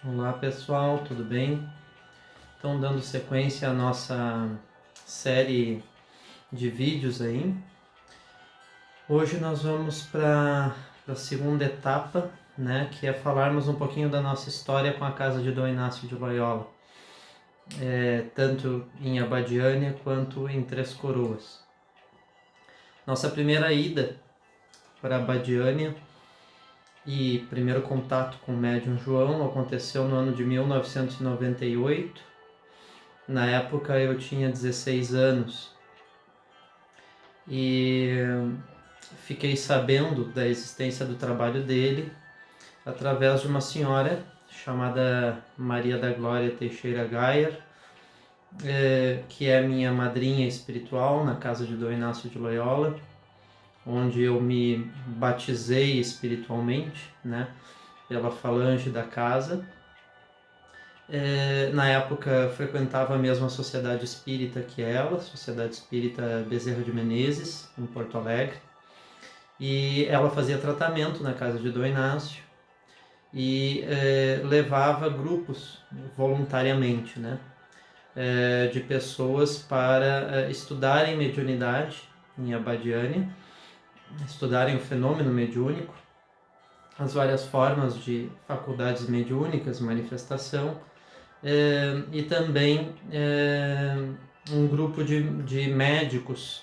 Olá pessoal, tudo bem? Então, dando sequência à nossa série de vídeos aí, hoje nós vamos para a segunda etapa, né, que é falarmos um pouquinho da nossa história com a casa de Dom Inácio de Loyola, tanto em Abadiânia quanto em Três Coroas. Nossa primeira ida para Abadiânia e primeiro contato com o médium João aconteceu no ano de 1998. Na época eu tinha 16 anos e fiquei sabendo da existência do trabalho dele através de uma senhora chamada Maria da Glória Teixeira Gayer, que é minha madrinha espiritual na casa de Dom Inácio de Loyola, onde eu me batizei espiritualmente, né, pela falange da casa. Na época frequentava a mesma sociedade espírita que ela, Sociedade Espírita Bezerra de Menezes, em Porto Alegre, e ela fazia tratamento na casa de Dom Inácio e levava grupos voluntariamente, né, de pessoas para estudarem mediunidade em Abadiânia, estudarem o fenômeno mediúnico, as várias formas de faculdades mediúnicas, manifestação, e também um grupo de médicos,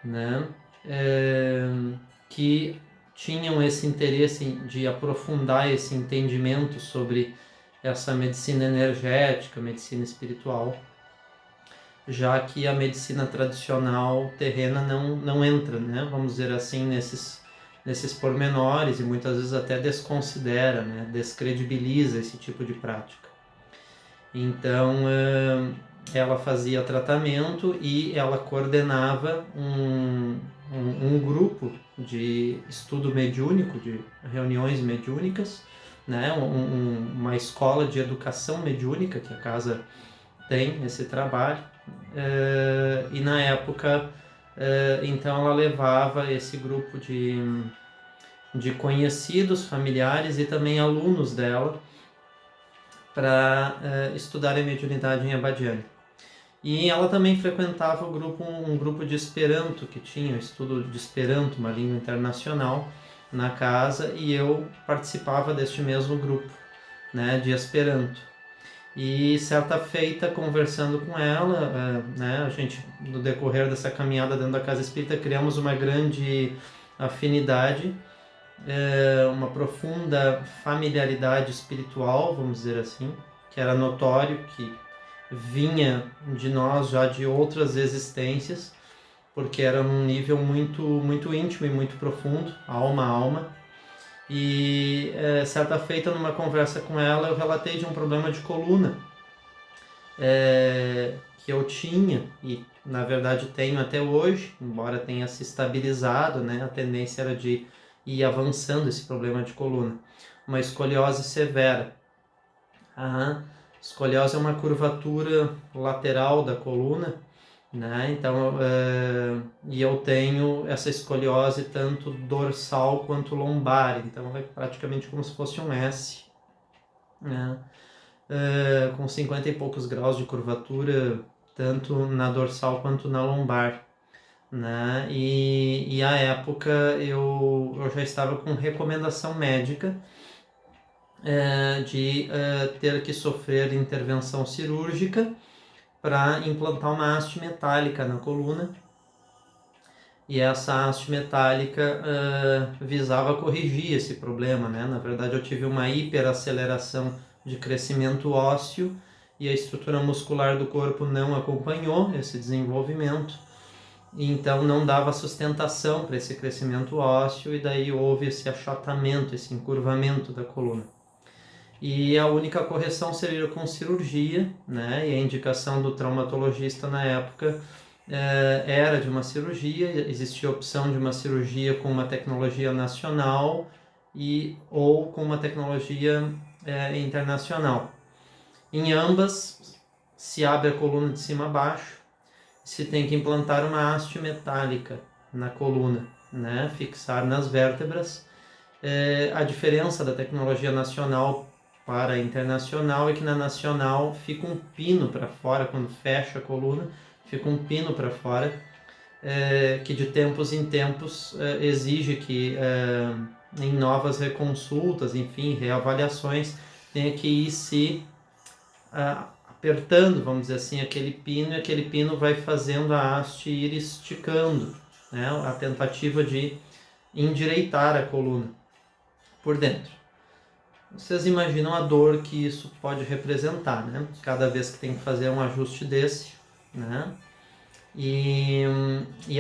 né, que tinham esse interesse de aprofundar esse entendimento sobre essa medicina energética, medicina espiritual, já que a medicina tradicional terrena não entra, né, vamos dizer assim, nesses pormenores e muitas vezes até desconsidera, né, descredibiliza esse tipo de prática. Então, ela fazia tratamento e ela coordenava um grupo de estudo mediúnico, de reuniões mediúnicas, né? Uma escola de educação mediúnica, que a casa tem esse trabalho. E na época, então ela levava esse grupo de conhecidos, familiares e também alunos dela para estudar a mediunidade em Abadiânia. E ela também frequentava um grupo de Esperanto, que tinha o estudo de Esperanto, uma língua internacional, na casa, e eu participava deste mesmo grupo, né, de Esperanto. E certa feita, conversando com ela, né, a gente, no decorrer dessa caminhada dentro da casa espírita, criamos uma grande afinidade, uma profunda familiaridade espiritual, vamos dizer assim, que era notório que vinha de nós já de outras existências, porque era num nível muito íntimo e muito profundo, alma a alma. E certa feita, numa conversa com ela, eu relatei de um problema de coluna que eu tinha e na verdade tenho até hoje, embora tenha se estabilizado, né? A tendência era de ir avançando esse problema de coluna, uma escoliose severa. A escoliose é uma curvatura lateral da coluna, né? Então, e eu tenho essa escoliose tanto dorsal quanto lombar, então é praticamente como se fosse um S, né? Com 50 e poucos graus de curvatura, tanto na dorsal quanto na lombar, né? E à época eu já estava com recomendação médica de ter que sofrer intervenção cirúrgica para implantar uma haste metálica na coluna. E essa haste metálica visava corrigir esse problema, né? Na verdade, eu tive uma hiperaceleração de crescimento ósseo e a estrutura muscular do corpo não acompanhou esse desenvolvimento. Então, não dava sustentação para esse crescimento ósseo e daí houve esse achatamento, esse encurvamento da coluna. E a única correção seria com cirurgia, né? E a indicação do traumatologista na época era de uma cirurgia, existia a opção de uma cirurgia com uma tecnologia nacional ou com uma tecnologia internacional. Em ambas, se abre a coluna de cima a baixo, se tem que implantar uma haste metálica na coluna, né? Fixar nas vértebras. A diferença da tecnologia nacional para a internacional e que na nacional fica um pino para fora, quando fecha a coluna, fica um pino para fora, que de tempos em tempos exige que em novas reconsultas, enfim, reavaliações, tenha que ir se apertando, vamos dizer assim, aquele pino, e aquele pino vai fazendo a haste ir esticando, né? A tentativa de endireitar a coluna por dentro. Vocês imaginam a dor que isso pode representar, né? Cada vez que tem que fazer um ajuste desse, né? E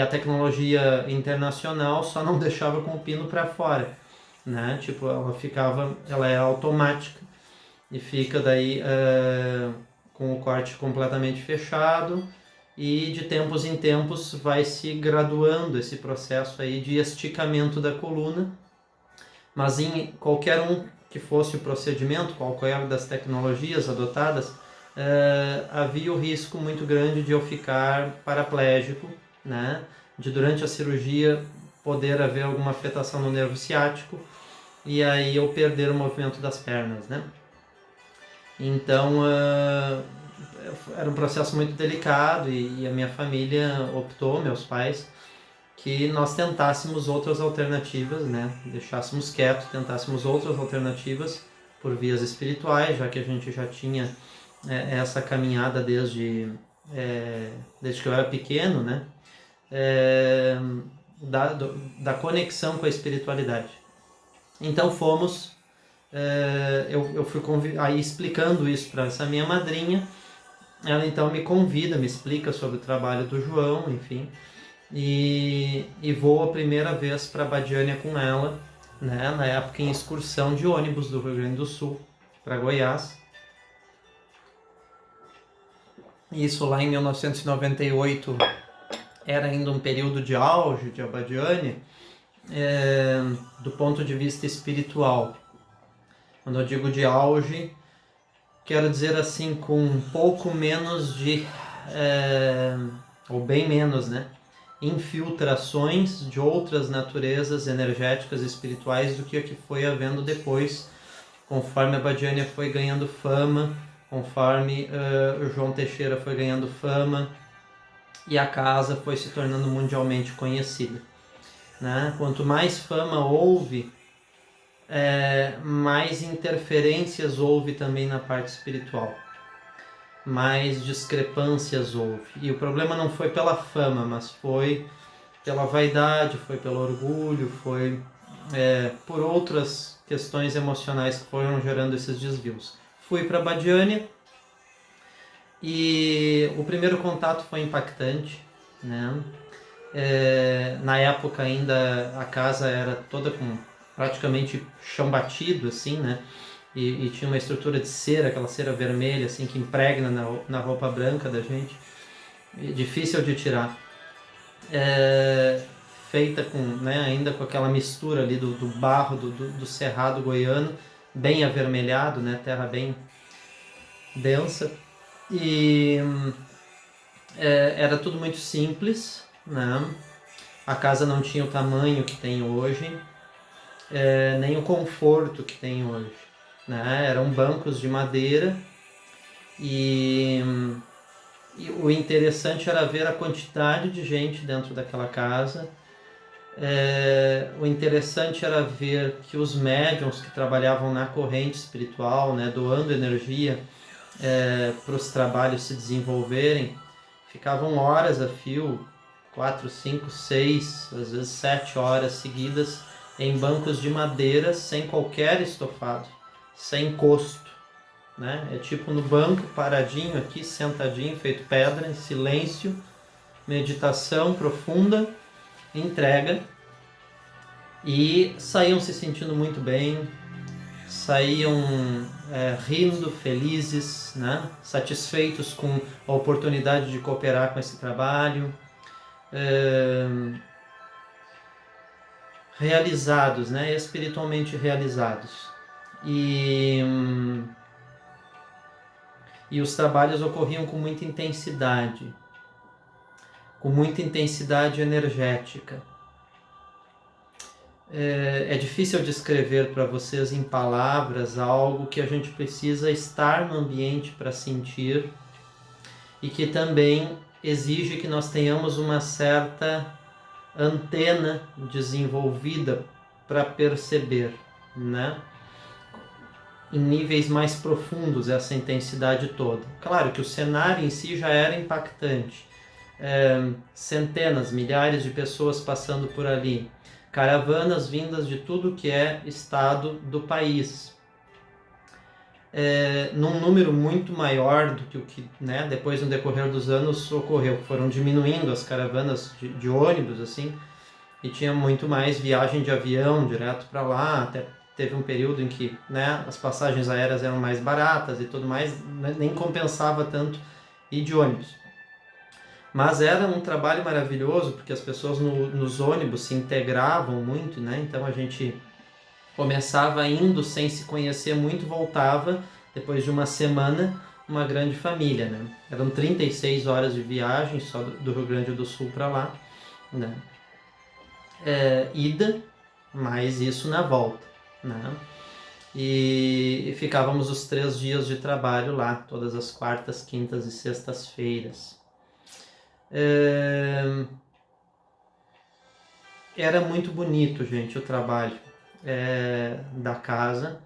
a tecnologia internacional só não deixava com o pino para fora, né? Tipo, ela é automática e fica daí com o corte completamente fechado, e de tempos em tempos vai se graduando esse processo aí de esticamento da coluna, mas em qualquer um que fosse o procedimento, qualquer das tecnologias adotadas, havia o risco muito grande de eu ficar paraplégico, né? De durante a cirurgia poder haver alguma afetação no nervo ciático e aí eu perder o movimento das pernas, né? Então era um processo muito delicado e a minha família optou, meus pais, que nós tentássemos outras alternativas, né? Deixássemos quieto, tentássemos outras alternativas por vias espirituais, já que a gente já tinha essa caminhada desde que eu era pequeno, né? Da conexão com a espiritualidade. Então fomos, eu fui aí explicando isso para essa minha madrinha. Ela então me convida, me explica sobre o trabalho do João, enfim, e vou a primeira vez para Badiânia com ela, né, na época em excursão de ônibus do Rio Grande do Sul para Goiás. Isso lá em 1998 era ainda um período de auge de Abadiânia, do ponto de vista espiritual. Quando eu digo de auge, quero dizer assim, com um pouco menos de, ou bem menos, né? Infiltrações de outras naturezas energéticas e espirituais do que a que foi havendo depois, conforme a Badiânia foi ganhando fama, conforme o João Teixeira foi ganhando fama e a casa foi se tornando mundialmente conhecida, né? Quanto mais fama houve, mais interferências houve também na parte espiritual, mais discrepâncias houve. E o problema não foi pela fama, mas foi pela vaidade, foi pelo orgulho, foi por outras questões emocionais que foram gerando esses desvios. Fui para Badiânia e o primeiro contato foi impactante, né? Na época ainda a casa era toda com praticamente chão batido, assim, né? E tinha uma estrutura de cera, aquela cera vermelha, assim, que impregna na roupa branca da gente. E difícil de tirar. Feita com, né, ainda com aquela mistura ali do barro do cerrado goiano, bem avermelhado, né? Terra bem densa. E era tudo muito simples, né? A casa não tinha o tamanho que tem hoje, nem o conforto que tem hoje, né? Eram bancos de madeira e o interessante era ver a quantidade de gente dentro daquela casa. O interessante era ver que os médiuns que trabalhavam na corrente espiritual, né, doando energia para os trabalhos se desenvolverem, ficavam horas a fio, 4, 5, 6, às vezes 7 horas seguidas em bancos de madeira sem qualquer estofado, sem encosto, né? É tipo no banco, paradinho aqui, sentadinho, feito pedra, em silêncio, meditação profunda, entrega, e saíam se sentindo muito bem, saíam rindo, felizes, né? Satisfeitos com a oportunidade de cooperar com esse trabalho, realizados, né? Espiritualmente realizados. E os trabalhos ocorriam com muita intensidade energética. É difícil descrever para vocês em palavras algo que a gente precisa estar no ambiente para sentir e que também exige que nós tenhamos uma certa antena desenvolvida para perceber, né? Em níveis mais profundos essa intensidade toda. Claro que o cenário em si já era impactante. Centenas, milhares de pessoas passando por ali, caravanas vindas de tudo que é estado do país, num número muito maior do que o que, né, depois no decorrer dos anos ocorreu. Foram diminuindo as caravanas de ônibus assim, e tinha muito mais viagem de avião direto para lá. Até teve um período em que, né, as passagens aéreas eram mais baratas e tudo mais, nem compensava tanto ir de ônibus. Mas era um trabalho maravilhoso, porque as pessoas nos ônibus se integravam muito, né? Então a gente começava indo sem se conhecer muito, voltava depois de uma semana, uma grande família, né? Eram 36 horas de viagem só do Rio Grande do Sul para lá, né? Ida, mais isso na volta, né? E ficávamos os 3 dias de trabalho lá, todas as quartas, quintas e sextas-feiras. Era muito bonito, gente, o trabalho da casa,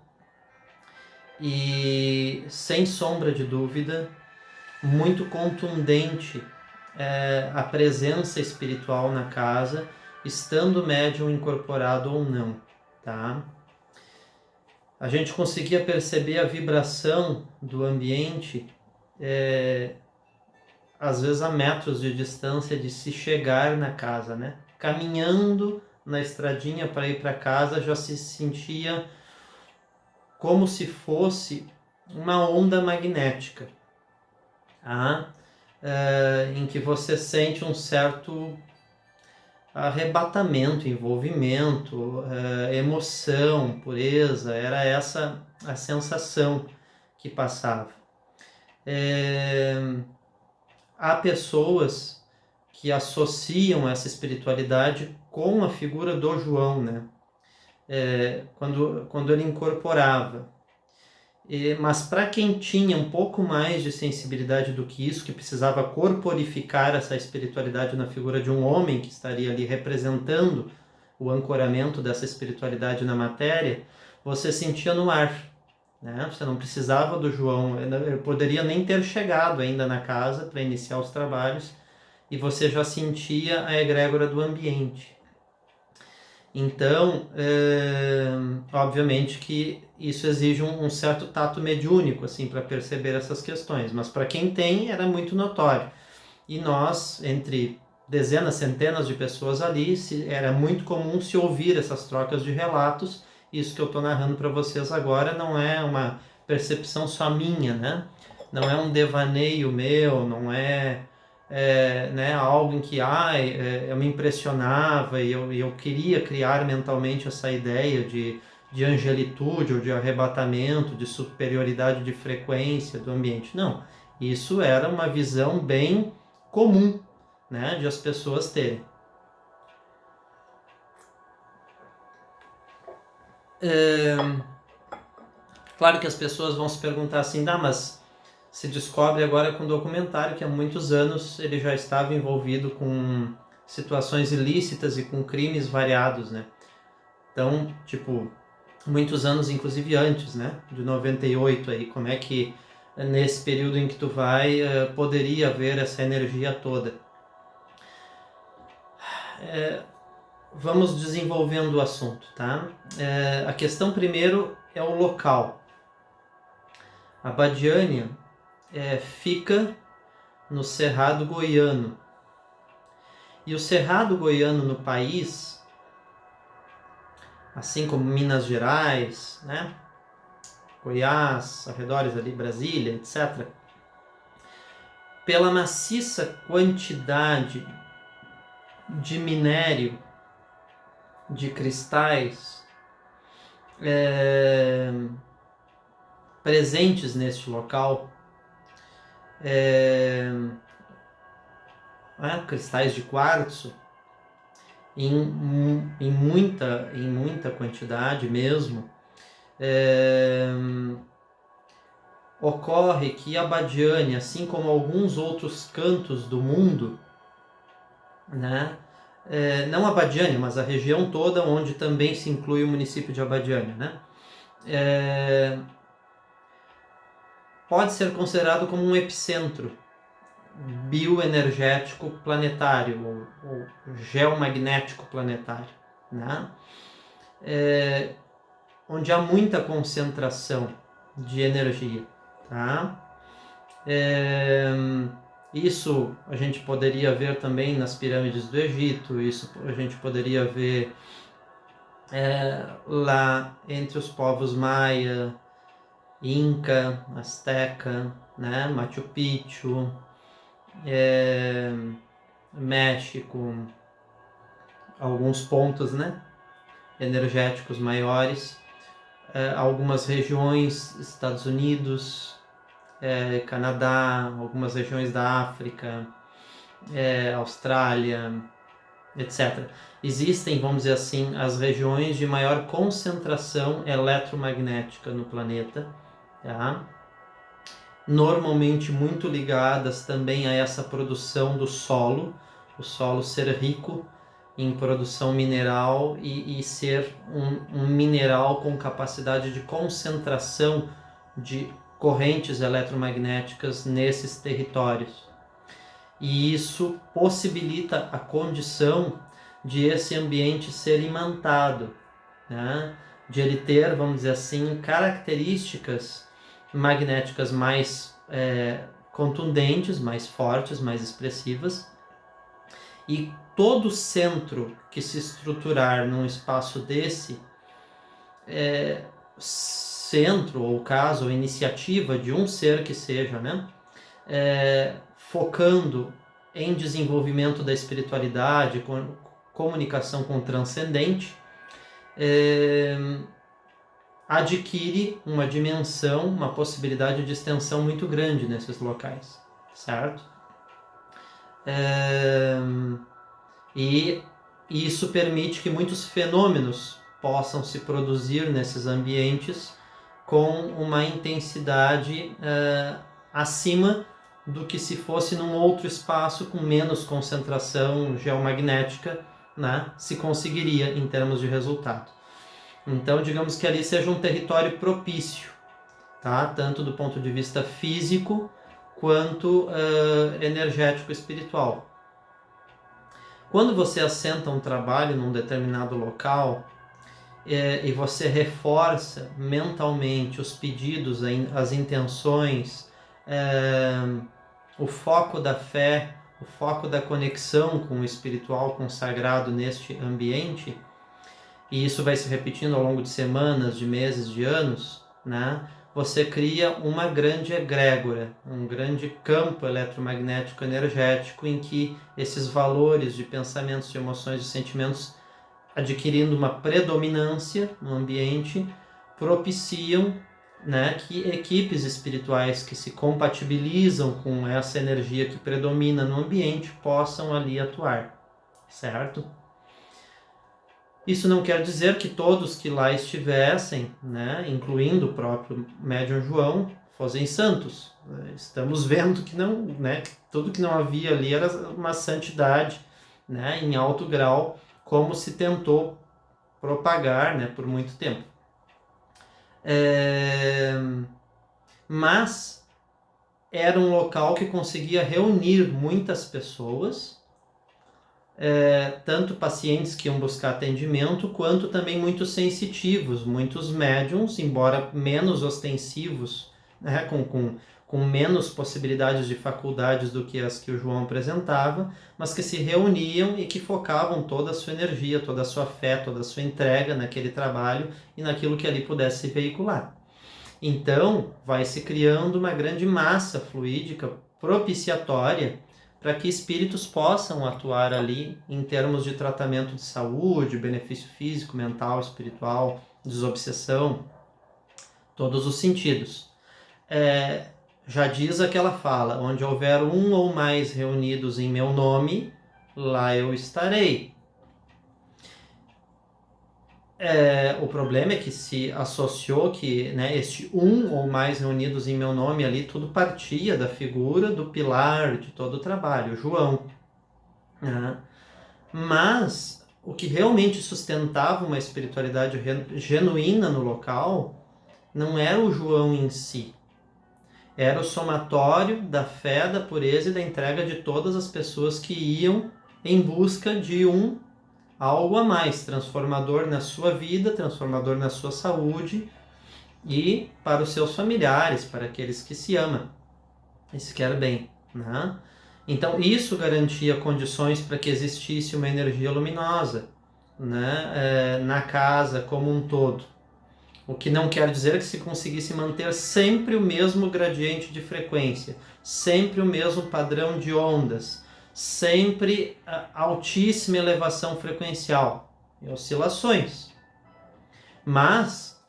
e sem sombra de dúvida, muito contundente a presença espiritual na casa, estando o médium incorporado ou não, tá? A gente conseguia perceber a vibração do ambiente, às vezes a metros de distância de se chegar na casa, né? Caminhando na estradinha para ir para casa, já se sentia como se fosse uma onda magnética, tá? Em que você sente um certo arrebatamento, envolvimento, emoção, pureza. Era essa a sensação que passava. Há pessoas que associam essa espiritualidade com a figura do João, né? Quando ele incorporava. Mas para quem tinha um pouco mais de sensibilidade do que isso, que precisava corporificar essa espiritualidade na figura de um homem que estaria ali representando o ancoramento dessa espiritualidade na matéria, você sentia no ar, né? Você não precisava do João, ele poderia nem ter chegado ainda na casa para iniciar os trabalhos, e você já sentia a egrégora do ambiente. Então, obviamente que isso exige um certo tato mediúnico assim, para perceber essas questões, mas para quem tem era muito notório. E nós, entre dezenas, centenas de pessoas ali, era muito comum se ouvir essas trocas de relatos. Isso que eu estou narrando para vocês agora não é uma percepção só minha, né? Não é um devaneio meu, não é né, algo em que eu me impressionava e eu queria criar mentalmente essa ideia de angelitude ou de arrebatamento, de superioridade de frequência do ambiente. Não, isso era uma visão bem comum, né, de as pessoas terem. Claro que as pessoas vão se perguntar assim, mas se descobre agora com um documentário que há muitos anos ele já estava envolvido com situações ilícitas e com crimes variados, né? Então, tipo, muitos anos, inclusive antes, né? De 98 aí, como é que nesse período em que tu vai, poderia haver essa energia toda? Vamos desenvolvendo o assunto, tá? A questão primeiro é o local. A Badiânia fica no Cerrado Goiano. E o Cerrado Goiano no país, assim como Minas Gerais, né? Goiás, arredores ali, Brasília, etc., pela maciça quantidade de minério, de cristais presentes neste local, cristais de quartzo, em muita quantidade mesmo, ocorre que Abadiânia, assim como alguns outros cantos do mundo, né, não Abadiânia, mas a região toda onde também se inclui o município de Abadiânia, né, pode ser considerado como um epicentro bioenergético planetário ou geomagnético planetário, né? Onde há muita concentração de energia, tá? Isso a gente poderia ver também nas pirâmides do Egito, isso a gente poderia ver lá entre os povos maia, Inca, Azteca, né? Machu Picchu, México, alguns pontos, né, energéticos maiores, algumas regiões, Estados Unidos, Canadá, algumas regiões da África, Austrália, etc. Existem, vamos dizer assim, as regiões de maior concentração eletromagnética no planeta, tá? Normalmente muito ligadas também a essa produção do solo, o solo ser rico em produção mineral e ser um mineral com capacidade de concentração de correntes eletromagnéticas nesses territórios. E isso possibilita a condição de esse ambiente ser imantado, né? De ele ter, vamos dizer assim, características magnéticas mais contundentes, mais fortes, mais expressivas, e todo centro que se estruturar num espaço desse, centro ou caso, ou iniciativa de um ser que seja, né, focando em desenvolvimento da espiritualidade, comunicação com o transcendente, adquire uma dimensão, uma possibilidade de extensão muito grande nesses locais, certo? E isso permite que muitos fenômenos possam se produzir nesses ambientes com uma intensidade acima do que se fosse num outro espaço com menos concentração geomagnética, né, se conseguiria em termos de resultado. Então, digamos que ali seja um território propício, tá? Tanto do ponto de vista físico quanto energético espiritual. Quando você assenta um trabalho num determinado local e você reforça mentalmente os pedidos, as intenções, o foco da fé, o foco da conexão com o espiritual, com o sagrado neste ambiente, e isso vai se repetindo ao longo de semanas, de meses, de anos, né? Você cria uma grande egrégora, um grande campo eletromagnético energético em que esses valores de pensamentos, de emoções e sentimentos, adquirindo uma predominância no ambiente, propiciam, né, que equipes espirituais que se compatibilizam com essa energia que predomina no ambiente possam ali atuar, certo? Isso não quer dizer que todos que lá estivessem, né, incluindo o próprio médium João, fossem santos. Estamos vendo que não, né, tudo que não havia ali era uma santidade, né, em alto grau, como se tentou propagar, né, por muito tempo. Mas era um local que conseguia reunir muitas pessoas, tanto pacientes que iam buscar atendimento, quanto também muitos sensitivos, muitos médiums, embora menos ostensivos, né, com menos possibilidades de faculdades do que as que o João apresentava, mas que se reuniam e que focavam toda a sua energia, toda a sua fé, toda a sua entrega naquele trabalho e naquilo que ali pudesse veicular. Então, vai se criando uma grande massa fluídica propiciatória para que espíritos possam atuar ali em termos de tratamento de saúde, benefício físico, mental, espiritual, desobsessão, todos os sentidos. Já diz aquela fala, onde houver um ou mais reunidos em meu nome, lá eu estarei. O problema é que se associou que, né, este um ou mais reunidos em meu nome ali, tudo partia da figura do pilar de todo o trabalho, João. Né? Mas o que realmente sustentava uma espiritualidade genuína no local não era o João em si, era o somatório da fé, da pureza e da entrega de todas as pessoas que iam em busca de algo a mais, transformador na sua vida, transformador na sua saúde e para os seus familiares, para aqueles que se amam e se quer bem, né? Então isso garantia condições para que existisse uma energia luminosa, né, na casa como um todo. O que não quer dizer que se conseguisse manter sempre o mesmo gradiente de frequência, sempre o mesmo padrão de ondas, sempre altíssima elevação frequencial e oscilações. Mas,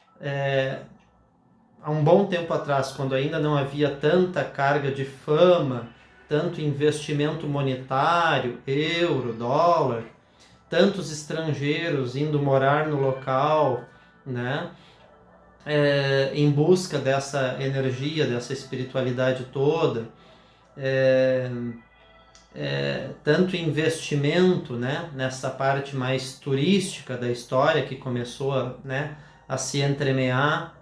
há um bom tempo atrás, quando ainda não havia tanta carga de fama, tanto investimento monetário, euro, dólar, tantos estrangeiros indo morar no local, né? Em busca dessa energia, dessa espiritualidade toda, tanto investimento, né, nessa parte mais turística da história que começou, né, a se entremear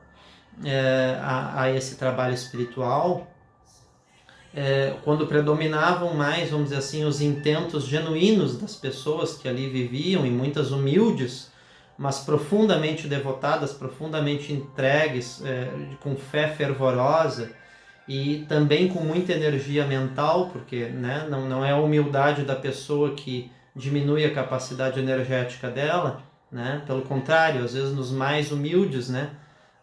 a esse trabalho espiritual, quando predominavam mais, vamos dizer assim, os intentos genuínos das pessoas que ali viviam, e muitas humildes, mas profundamente devotadas, profundamente entregues, com fé fervorosa e também com muita energia mental, porque, né, não é a humildade da pessoa que diminui a capacidade energética dela, né? Pelo contrário, às vezes nos mais humildes, né,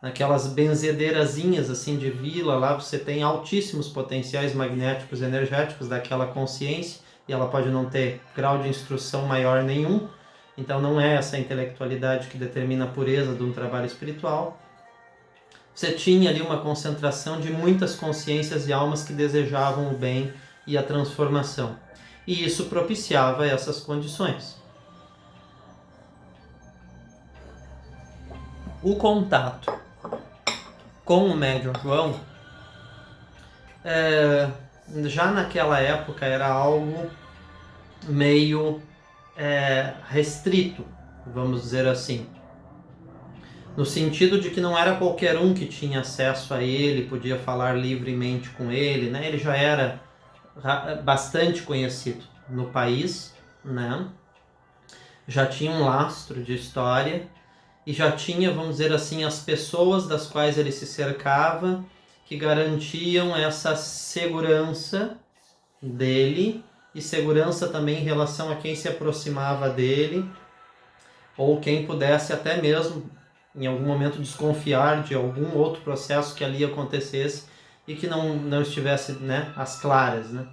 naquelas benzedeirazinhas assim de vila, lá você tem altíssimos potenciais magnéticos e energéticos daquela consciência, e ela pode não ter grau de instrução maior nenhum, então não é essa intelectualidade que determina a pureza de um trabalho espiritual. Você tinha ali uma concentração de muitas consciências e almas que desejavam o bem e a transformação. E isso propiciava essas condições. O contato com o médium João, já naquela época era algo meio restrito, vamos dizer assim. No sentido de que não era qualquer um que tinha acesso a ele, podia falar livremente com ele, né? Ele já era bastante conhecido no país, né? Já tinha um lastro de história e já tinha, vamos dizer assim, as pessoas das quais ele se cercava que garantiam essa segurança dele e segurança também em relação a quem se aproximava dele ou quem pudesse até mesmo em algum momento desconfiar de algum outro processo que ali acontecesse e que não estivesse, né, às claras, né?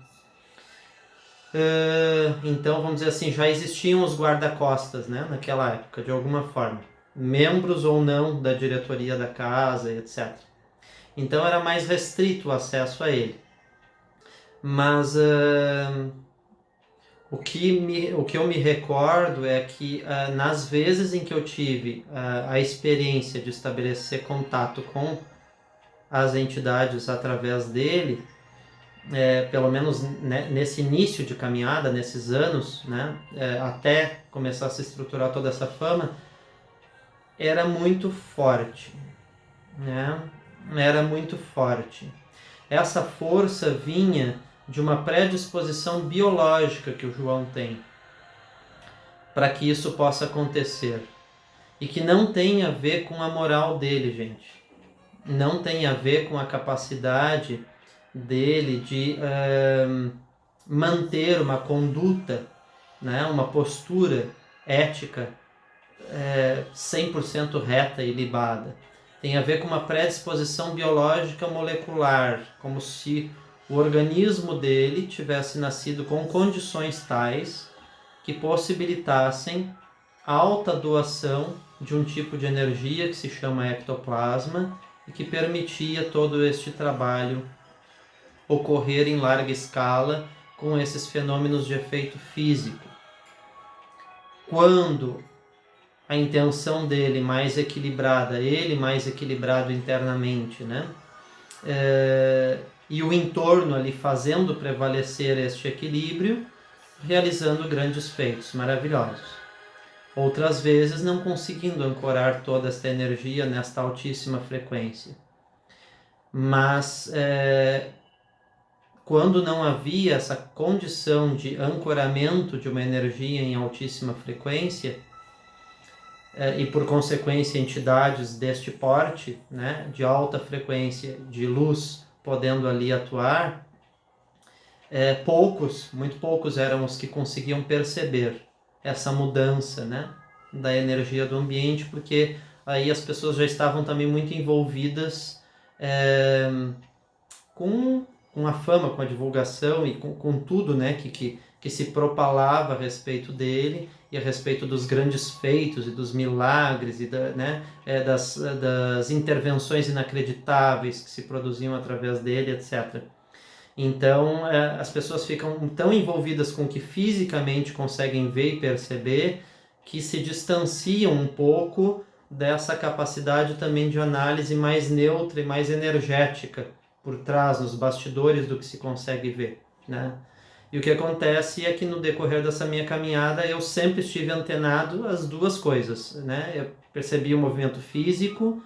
Então, vamos dizer assim, já existiam os guarda-costas, né, naquela época, de alguma forma. Membros ou não da diretoria da casa, etc. Então era mais restrito o acesso a ele. Mas o que eu me recordo é que nas vezes em que eu tive a experiência de estabelecer contato com as entidades através dele, pelo menos nesse início de caminhada, nesses anos, né, até começar a se estruturar toda essa fama, era muito forte, né? Era muito forte. Essa força vinha de uma predisposição biológica que o João tem para que isso possa acontecer. E que não tem a ver com a moral dele, gente. Não tem a ver com a capacidade dele de manter uma conduta, né, uma postura ética 100% reta e libada. Tem a ver com uma predisposição biológica molecular, como se o organismo dele tivesse nascido com condições tais que possibilitassem a alta doação de um tipo de energia que se chama ectoplasma e que permitia todo este trabalho ocorrer em larga escala com esses fenômenos de efeito físico. Quando a intenção dele mais equilibrada, ele mais equilibrado internamente, né? E o entorno ali fazendo prevalecer este equilíbrio, realizando grandes feitos maravilhosos. Outras vezes não conseguindo ancorar toda esta energia nesta altíssima frequência. Mas quando não havia essa condição de ancoramento de uma energia em altíssima frequência, e por consequência entidades deste porte, né, de alta frequência de luz podendo ali atuar, muito poucos eram os que conseguiam perceber essa mudança, né, da energia do ambiente, porque aí as pessoas já estavam também muito envolvidas com a fama, com a divulgação e com tudo, né, que se propalava a respeito dele e a respeito dos grandes feitos e dos milagres e das intervenções inacreditáveis que se produziam através dele, etc. Então, as pessoas ficam tão envolvidas com o que fisicamente conseguem ver e perceber que se distanciam um pouco dessa capacidade também de análise mais neutra e mais energética por trás, nos bastidores do que se consegue ver, né? E o que acontece é que no decorrer dessa minha caminhada eu sempre estive antenado às duas coisas, né? Eu percebi o movimento físico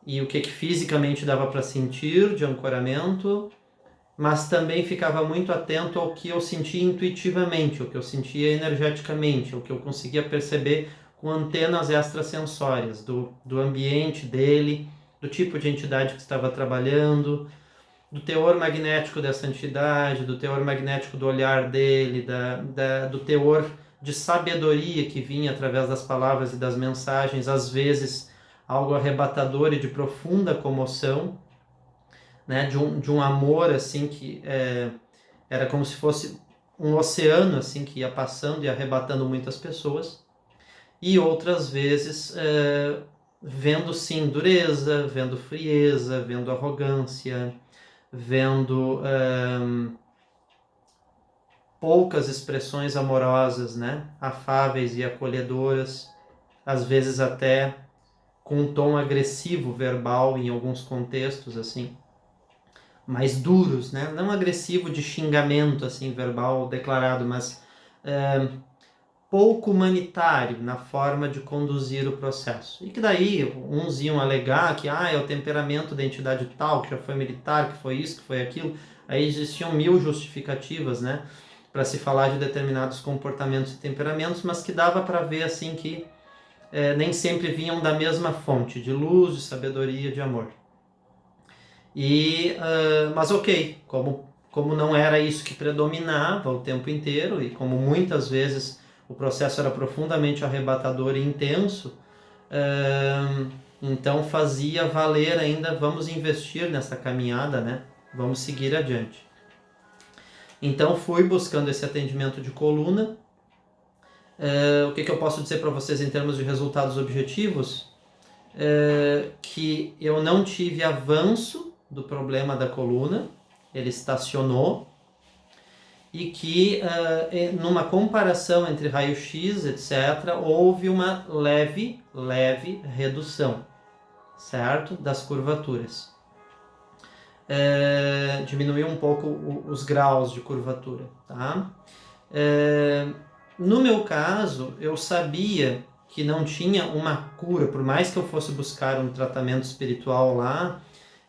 e o que fisicamente dava para sentir de ancoramento, mas também ficava muito atento ao que eu sentia intuitivamente, o que eu sentia energeticamente, o que eu conseguia perceber com antenas extrasensórias do ambiente dele, do tipo de entidade que estava trabalhando, do teor magnético dessa entidade, do teor magnético do olhar dele, do teor de sabedoria que vinha através das palavras e das mensagens, às vezes algo arrebatador e de profunda comoção, né, de um amor assim que era como se fosse um oceano assim que ia passando e arrebatando muitas pessoas, e outras vezes vendo sim dureza, vendo frieza, vendo arrogância, vendo poucas expressões amorosas, né, afáveis e acolhedoras, às vezes até com um tom agressivo verbal em alguns contextos assim, mais duros, né? Não agressivo de xingamento assim verbal declarado, mas pouco humanitário na forma de conduzir o processo. E que daí uns iam alegar que é o temperamento da entidade tal, que já foi militar, que foi isso, que foi aquilo. Aí existiam 1000 justificativas, né, para se falar de determinados comportamentos e temperamentos, mas que dava para ver assim que nem sempre vinham da mesma fonte, de luz, de sabedoria, de amor. Mas ok, como não era isso que predominava o tempo inteiro, e como muitas vezes o processo era profundamente arrebatador e intenso, então fazia valer ainda, vamos investir nessa caminhada, né? Vamos seguir adiante. Então fui buscando esse atendimento de coluna. O que eu posso dizer para vocês em termos de resultados objetivos? Que eu não tive avanço do problema da coluna, ele estacionou, e que numa comparação entre raio-x, etc., houve uma leve redução, certo? Das curvaturas. Diminuiu um pouco os graus de curvatura, tá? No meu caso, eu sabia que não tinha uma cura, por mais que eu fosse buscar um tratamento espiritual lá,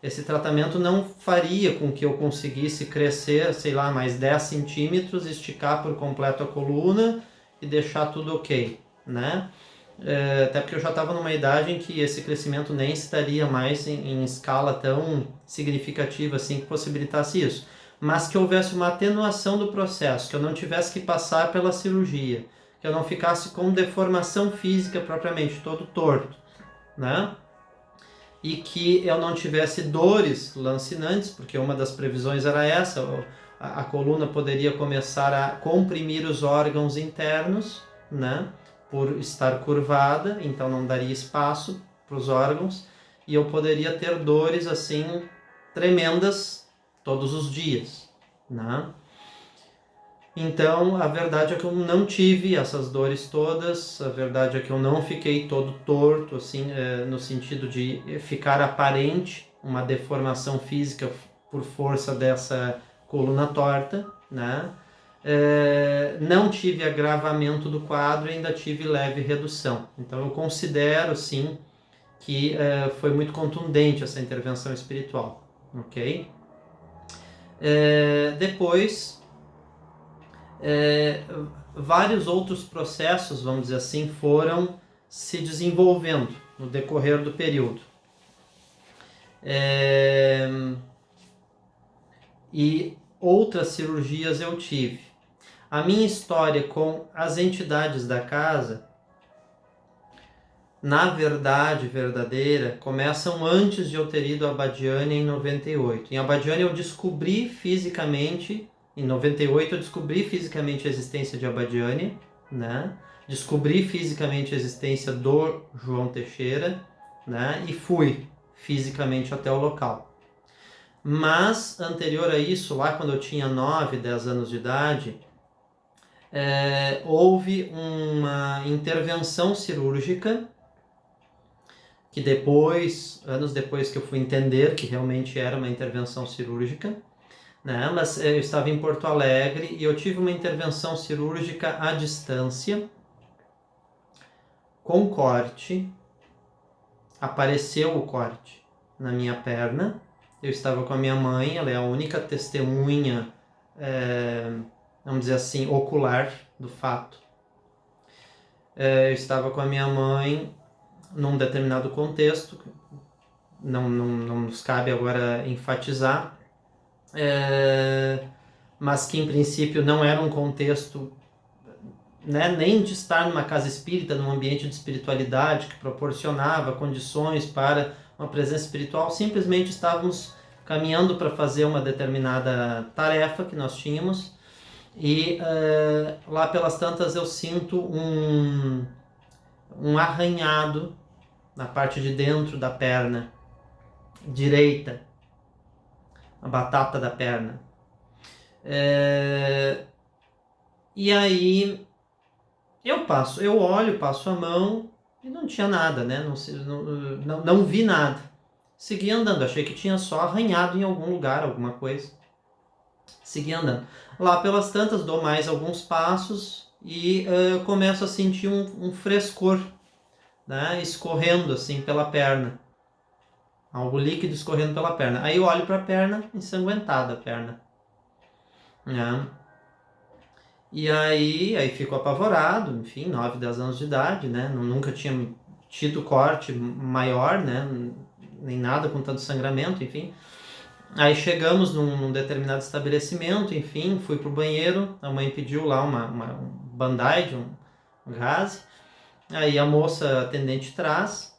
esse tratamento não faria com que eu conseguisse crescer, sei lá, mais 10 centímetros, esticar por completo a coluna e deixar tudo ok, né? Até porque eu já estava numa idade em que esse crescimento nem estaria mais em escala tão significativa assim que possibilitasse isso. Mas que houvesse uma atenuação do processo, que eu não tivesse que passar pela cirurgia, que eu não ficasse com deformação física propriamente, todo torto, né? E que eu não tivesse dores lancinantes, porque uma das previsões era essa, a coluna poderia começar a comprimir os órgãos internos, né, por estar curvada, então não daria espaço para os órgãos, e eu poderia ter dores assim tremendas todos os dias, né? Então, a verdade é que eu não tive essas dores todas, a verdade é que eu não fiquei todo torto, assim, no sentido de ficar aparente uma deformação física por força dessa coluna torta, né? Não tive agravamento do quadro, ainda tive leve redução. Então, eu considero, sim, que foi muito contundente essa intervenção espiritual, ok? Depois, vários outros processos, vamos dizer assim, foram se desenvolvendo no decorrer do período. E outras cirurgias eu tive. A minha história com as entidades da casa, na verdade verdadeira, começam antes de eu ter ido a Abadiânia em 98. Em Abadiânia eu descobri fisicamente, em 98 eu descobri fisicamente a existência de Abadiânia, né? Descobri fisicamente a existência do João Teixeira, né? E fui fisicamente até o local. Mas, anterior a isso, lá quando eu tinha 9, 10 anos de idade, houve uma intervenção cirúrgica que depois, anos depois que eu fui entender que realmente era uma intervenção cirúrgica, né? Mas eu estava em Porto Alegre e eu tive uma intervenção cirúrgica à distância, com corte, apareceu o corte na minha perna, eu estava com a minha mãe, ela é a única testemunha, vamos dizer assim, ocular do fato. Eu estava com a minha mãe num determinado contexto, não nos cabe agora enfatizar, mas que em princípio não era um contexto, né, nem de estar numa casa espírita, num ambiente de espiritualidade que proporcionava condições para uma presença espiritual, simplesmente estávamos caminhando para fazer uma determinada tarefa que nós tínhamos e lá pelas tantas eu sinto um arranhado na parte de dentro da perna direita, a batata da perna. E aí eu olho, passo a mão e não tinha nada, né? Não vi nada. Segui andando, achei que tinha só arranhado em algum lugar, alguma coisa. Segui andando. Lá pelas tantas dou mais alguns passos e começo a sentir um frescor, né? Escorrendo assim pela perna. Algo líquido escorrendo pela perna. Aí eu olho para a perna, ensanguentada a perna. Né? E aí fico apavorado, enfim, 9, 10 anos de idade, né? Nunca tinha tido corte maior, né? Nem nada com tanto sangramento, enfim. Aí chegamos num determinado estabelecimento, enfim, fui pro banheiro, a mãe pediu lá um Band-Aid, um gás. Aí a moça atendente traz,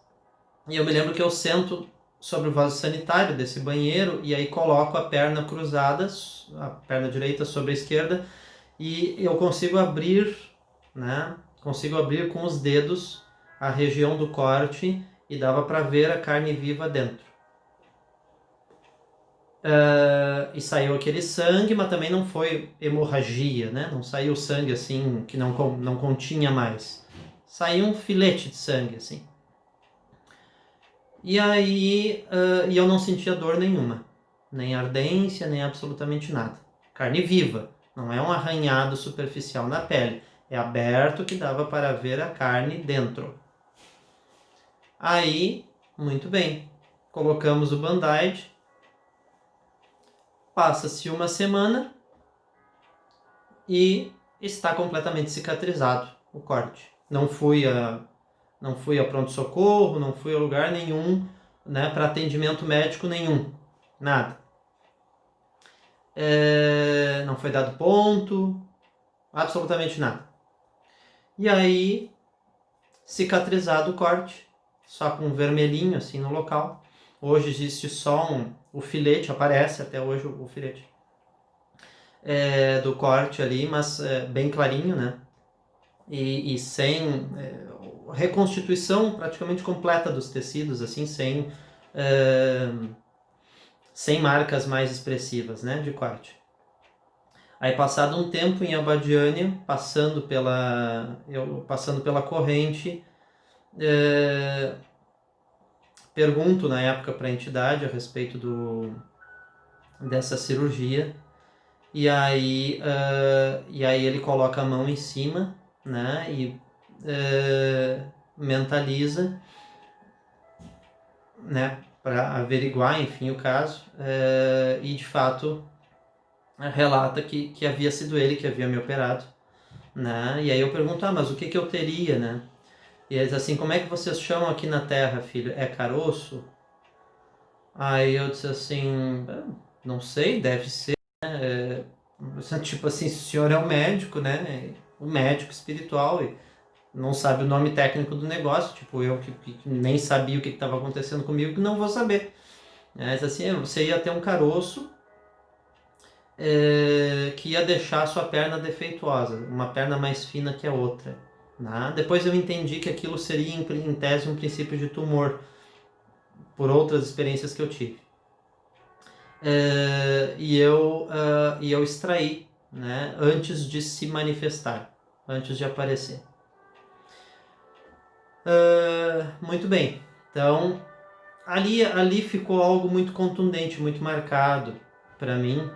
e eu me lembro que eu sento sobre o vaso sanitário desse banheiro, e aí coloco a perna cruzada, a perna direita sobre a esquerda, e eu consigo abrir, né? Consigo abrir com os dedos a região do corte e dava para ver a carne viva dentro. E saiu aquele sangue, mas também não foi hemorragia, né? Não saiu sangue assim que não continha mais. Saiu um filete de sangue assim. E aí e eu não sentia dor nenhuma, nem ardência, nem absolutamente nada. Carne viva. Não é um arranhado superficial na pele. É aberto que dava para ver a carne dentro. Aí, muito bem. Colocamos o Band-Aid. Passa-se uma semana e está completamente cicatrizado o corte. Não fui a pronto-socorro, não fui a lugar nenhum, né, para atendimento médico nenhum. Nada. Não foi dado ponto, absolutamente nada. E aí, cicatrizado o corte, só com um vermelhinho assim no local. Hoje existe só o filete, aparece até hoje o filete do corte ali, mas bem clarinho, né? E sem reconstituição praticamente completa dos tecidos, assim, sem marcas mais expressivas, né, de corte. Aí, passado um tempo em Abadiânia, passando pela corrente, pergunto na época para a entidade a respeito dessa cirurgia, e aí ele coloca a mão em cima, né, e mentaliza, né, para averiguar, enfim, o caso, e de fato relata que havia sido ele que havia me operado, né, e aí eu pergunto, mas o que eu teria, né, e eles assim, como é que vocês chamam aqui na Terra, filho? É caroço? Aí eu disse assim, não sei, deve ser, né? Tipo assim, se o senhor é um médico, né? Um médico espiritual e não sabe o nome técnico do negócio, tipo eu que nem sabia o que estava acontecendo comigo, que não vou saber. Mas assim, você ia ter um caroço que ia deixar a sua perna defeituosa, uma perna mais fina que a outra. Né? Depois eu entendi que aquilo seria, em tese, um princípio de tumor, por outras experiências que eu tive. E eu extraí, né, antes de se manifestar, antes de aparecer. Muito bem, então ali ficou algo muito contundente, muito marcado para mim,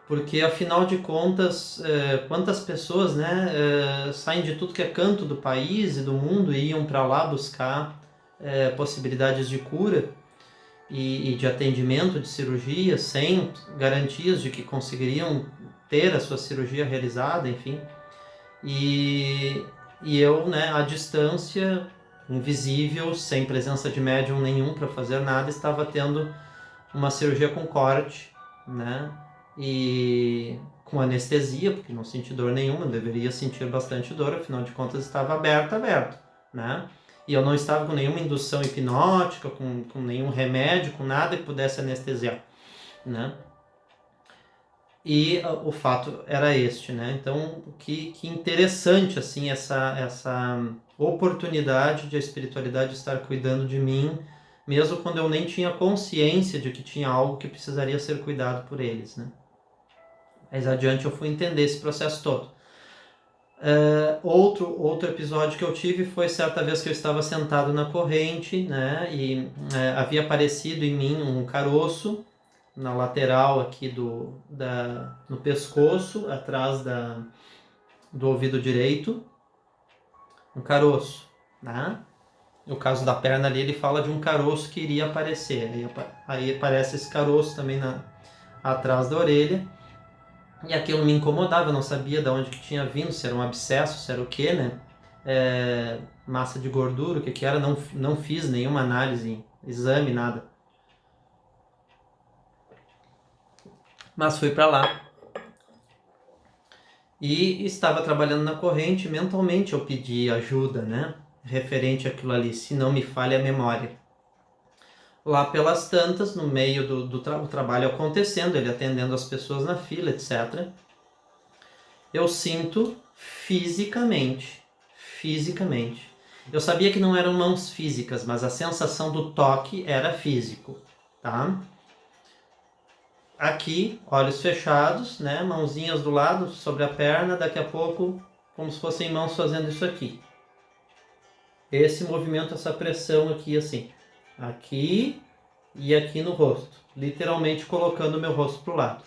porque afinal de contas, quantas pessoas, né, saem de tudo que é canto do país e do mundo e iam para lá buscar possibilidades de cura e de atendimento, de cirurgia, sem garantias de que conseguiriam ter a sua cirurgia realizada, enfim. E eu, né, à distância, invisível, sem presença de médium nenhum para fazer nada, estava tendo uma cirurgia com corte, né, e com anestesia, porque não senti dor nenhuma, deveria sentir bastante dor, afinal de contas estava aberto, né? E eu não estava com nenhuma indução hipnótica, com nenhum remédio, com nada que pudesse anestesiar, né? E o fato era este, né? Então, que interessante, assim, essa oportunidade de a espiritualidade estar cuidando de mim, mesmo quando eu nem tinha consciência de que tinha algo que precisaria ser cuidado por eles, né? Mais adiante eu fui entender esse processo todo. Outro episódio que eu tive foi certa vez que eu estava sentado na corrente, né, e havia aparecido em mim um caroço na lateral aqui no pescoço, atrás do ouvido direito, um caroço, né? No caso da perna ali, ele fala de um caroço que iria aparecer, aí aparece esse caroço também atrás da orelha. E aquilo me incomodava, eu não sabia de onde que tinha vindo, se era um abscesso, se era o quê, né? Massa de gordura, o que era, não fiz nenhuma análise, exame, nada. Mas fui para lá. E estava trabalhando na corrente, mentalmente eu pedi ajuda, né? Referente àquilo ali, se não me falha a memória. Lá pelas tantas, no meio do trabalho acontecendo, ele atendendo as pessoas na fila, etc., eu sinto fisicamente. Eu sabia que não eram mãos físicas, mas a sensação do toque era físico, tá? Aqui, olhos fechados, né? Mãozinhas do lado, sobre a perna, daqui a pouco, como se fossem mãos fazendo isso aqui. Esse movimento, essa pressão aqui, assim. Aqui e aqui no rosto. Literalmente colocando o meu rosto pro lado.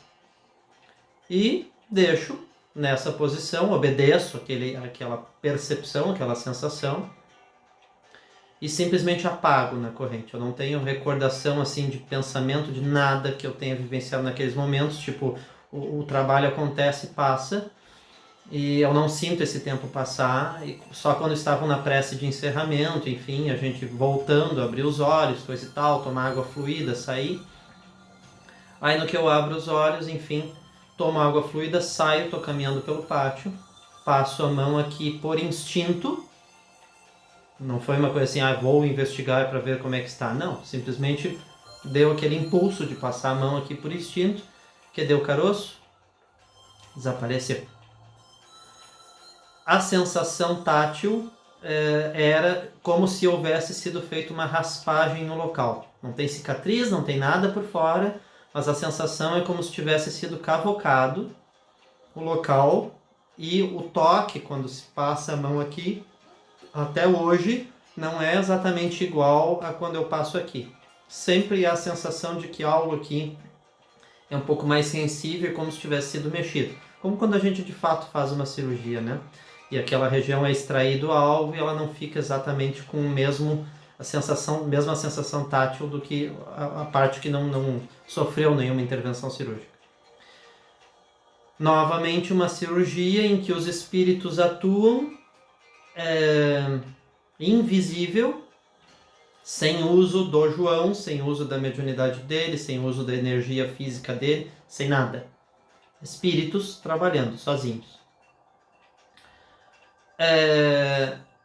E deixo nessa posição, obedeço aquela percepção, aquela sensação e simplesmente apago na corrente. Eu não tenho recordação assim de pensamento de nada que eu tenha vivenciado naqueles momentos, tipo, o trabalho acontece e passa e eu não sinto esse tempo passar, e só quando estavam na prece de encerramento, enfim, a gente voltando, abrir os olhos, coisa e tal, tomar água fluida, sair. Aí no que eu abro os olhos, enfim, tomo água fluida, saio, tô caminhando pelo pátio, passo a mão aqui por instinto, não foi uma coisa assim, vou investigar para ver como é que está, não, simplesmente deu aquele impulso de passar a mão aqui por instinto, que deu o caroço, desapareceu. A sensação tátil era como se houvesse sido feita uma raspagem no local. Não tem cicatriz, não tem nada por fora, mas a sensação é como se tivesse sido cavocado, o local e o toque, quando se passa a mão aqui, até hoje, não é exatamente igual a quando eu passo aqui. Sempre há a sensação de que algo aqui é um pouco mais sensível, como se tivesse sido mexido. Como quando a gente de fato faz uma cirurgia, né? E aquela região é extraído algo e ela não fica exatamente com o mesmo mesma sensação tátil do que a parte que não sofreu nenhuma intervenção cirúrgica. Novamente, uma cirurgia em que os espíritos atuam invisível, sem uso do João, sem uso da mediunidade dele, sem uso da energia física dele, sem nada. Espíritos trabalhando sozinhos.